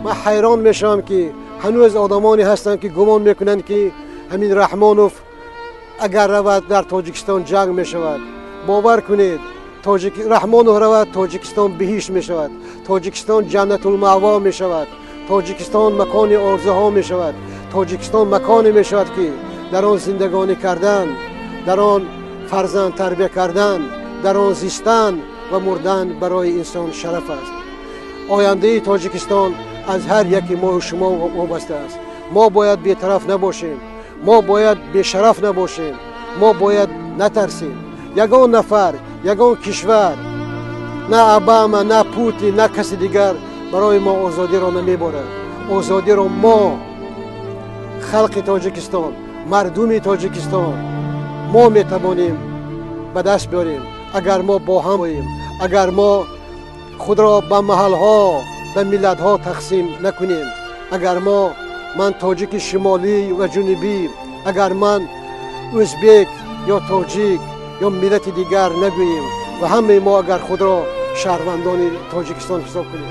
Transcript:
من حیران میشم که هنوز آدمانی هستند که گمان میکنند که همین رحمانوف اگر رود در تاجیکستان جنگ میشود. باور کنید رحمانوف رود تاجیکستان بهشت میشود، تاجیکستان جنت المأوا میشود، تاجیکستان مکان آرزوها میشود، تاجیکستان مکانی میشود که در آن زندگانی کردن، در آن فرزند تربیت کردن، در آن زیستن و مردن برای انسان شرف است. آینده تاجیکستان از هر یکی ما و شما وابسته است. ما باید بی‌طرف نباشیم، ما باید بی‌شرف نباشیم، ما باید نترسیم. یگان نفر، یگان کشور، نه اوباما، نه پوتین، نه کسی دیگر برای ما آزادی را نمیبرد. آزادی را ما، خلق تاجیکستان، مردم تاجیکستان، ما میتوانیم به دست بیاریم اگر ما با هم باشیم، اگر ما خود را به محلها، به ملتها تقسیم نکنیم، اگر من تاجیک شمالی و جنوبی، اگر من ازبک یا تاجیک یا ملت دیگر نگوییم و همه ما اگر خود را شهروندان تاجیکستان حساب کنیم.